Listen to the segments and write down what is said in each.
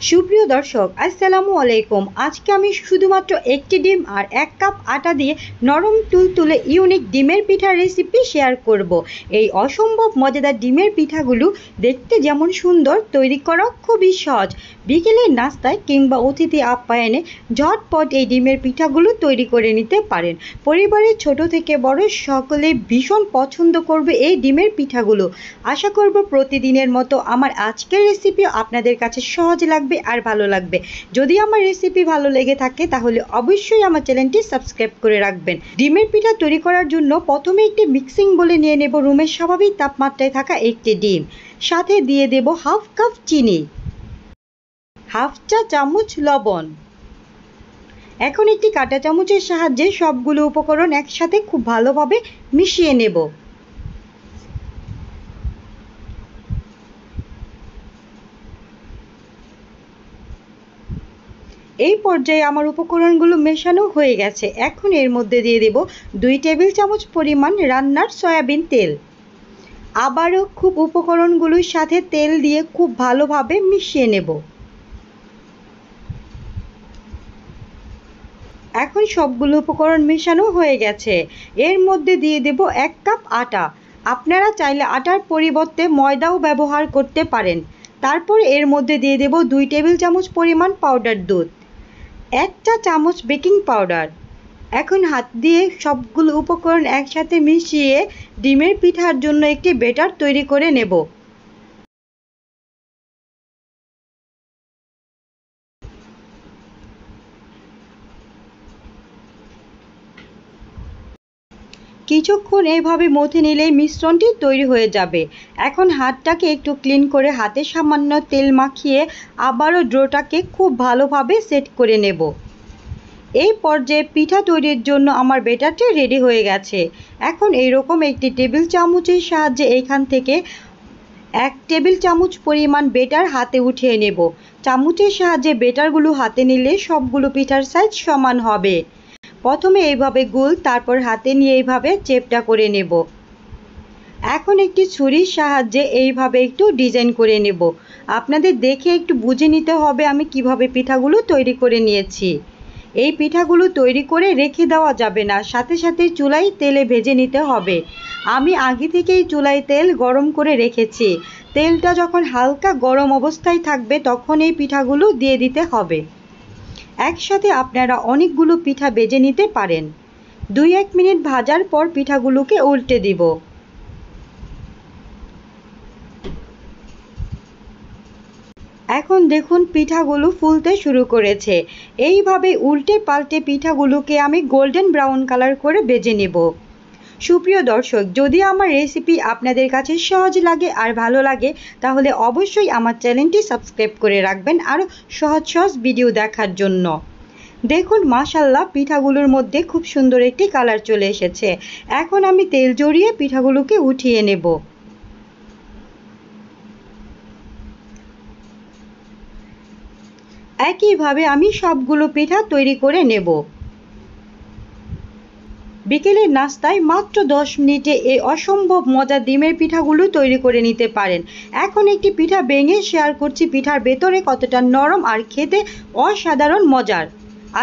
সুপ্রিয় দর্শক, আসসালামু আলাইকুম। আজকে আমি শুধুমাত্র একটি ডিম আর 1 কাপ আটা দিয়ে নরম তুলতুলে ইউনিক ডিমের পিঠার রেসিপি শেয়ার করব। এই অসম্ভব মজাদার ডিমের পিঠাগুলো দেখতে যেমন সুন্দর, তৈরি করা খুবই সহজ। বিকেলের নাস্তায় কিংবা অতিথি আপ্যায়নে ঝটপট এই ডিমের পিঠাগুলো তৈরি করে নিতে পারেন। পরিবারের ছোট থেকে বড় সকলে ভীষণ পছন্দ করবে এই ডিমের পিঠাগুলো। আশা করব প্রতিদিনের মতো আমার আজকের রেসিপিও আপনাদের কাছে সহজ লাগবে আর ভালো লাগবে। যদি আমার রেসিপি ভালো লেগে থাকে তাহলে অবশ্যই আমার চ্যানেলটি সাবস্ক্রাইব করে রাখবেন। ডিমের পিঠা তৈরি করার জন্য প্রথমে একটি মিক্সিং বলে নিয়ে নেব রুমের স্বাভাবিক তাপমাত্রায় থাকা একটি ডিম। সাথে দিয়ে দেব হাফ কাপ চিনি, হাফ চা চামচ লবণ। এখন একটি কাঁটা চামচের সাহায্যে সবগুলো উপকরণ একসাথে খুব ভালোভাবে মিশিয়ে নেব। এই পর্যায়ে আমার উপকরণগুলো মেশানো হয়ে গেছে। এখন এর মধ্যে দিয়ে দেব 2 টেবিল চামচ পরিমাণ রান্নার সয়াবিন তেল। আবারও খুব উপকরণগুলোর সাথে তেল দিয়ে খুব ভালোভাবে মিশিয়ে নেব। এখন সবগুলো উপকরণ মেশানো হয়ে গেছে। এর মধ্যে দিয়ে দেব 1 কাপ আটা। আপনারা চাইলে আটার পরিবর্তে ময়দাও ব্যবহার করতে পারেন। তারপর এর মধ্যে দিয়ে দেব 2 টেবিল চামচ পরিমাণ পাউডার দুধ, 1 চা চামচ বেকিং পাউডার। এখন হাত দিয়ে সবগুলো উপকরণ একসাথে মিশিয়ে ডিমের পিঠার জন্য একটি ব্যাটার তৈরি করে নেব। কিছুক্ষণ এইভাবে মথে নিলেই মিশ্রণটি তৈরি হয়ে যাবে। এখন হাতটাকে একটু ক্লিন করে হাতে সামান্য তেল মাখিয়ে আবারও ডোটাকে খুব ভালোভাবে সেট করে নেব। এই পর্যায়ে পিঠা তৈরির জন্য আমার ব্যাটারটি রেডি হয়ে গেছে। এখন এইরকম একটি টেবিল চামচের সাহায্যে এইখান থেকে 1 টেবিল চামচ পরিমাণ ব্যাটার হাতে উঠিয়ে নেব। চামচের সাহায্যে ব্যাটারগুলো হাতে নিলে সবগুলো পিঠার সাইজ সমান হবে। প্রথমে এইভাবে গোল, তারপর হাতে নিয়ে এইভাবে চেপটা করে নেব। এখন একটি ছুরির সাহায্যে এইভাবে একটু ডিজাইন করে নেব। আপনাদের দেখে একটু বুঝে নিতে হবে আমি কিভাবে পিঠাগুলো তৈরি করে নিয়েছি। এই পিঠাগুলো তৈরি করে রেখে দেওয়া যাবে না, সাথে সাথে চুলায় তেলে ভেজে নিতে হবে। আমি আগে থেকেই চুলায় তেল গরম করে রেখেছি। তেলটা যখন হালকা গরম অবস্থায় থাকবে তখন এই পিঠাগুলো দিয়ে দিতে হবে। একসাথে আপনারা অনেকগুলো পিঠা ভেজে নিতে পারেন। 2-1 মিনিট ভাজার পর পিঠাগুলোকে উল্টে দিব। এখন দেখুন পিঠাগুলো ফুলতে শুরু করেছে। এইভাবে উল্টে পাল্টে পিঠাগুলোকে আমি গোল্ডেন ব্রাউন কালার করে ভেজে নেব। সুপ্রিয় দর্শক, যদি আমার রেসিপি আপনাদের কাছে সহজ লাগে আর ভালো লাগে তাহলে অবশ্যই আমার চ্যানেলটি সাবস্ক্রাইব করে রাখবেন আরও সহজ সহজ ভিডিও দেখার জন্য। দেখুন মাশাআল্লাহ, পিঠাগুলোর মধ্যে খুব সুন্দর একটি কালার চলে এসেছে। এখন আমি তেল জড়িয়ে পিঠাগুলোকে উঠিয়ে নেব। একইভাবে আমি সবগুলো পিঠা তৈরি করে নেব। বিকেলের নাস্তায় মাত্র 10 মিনিটে এই অসম্ভব মজার ডিমের পিঠাগুলো তৈরি করে নিতে পারেন। এখন একটি পিঠা ভেঙে শেয়ার করছি পিঠার ভেতরে কতটা নরম আর খেতে অসাধারণ মজার।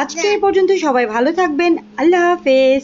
আজকে এই পর্যন্ত, সবাই ভালো থাকবেন। আল্লাহ হাফেজ।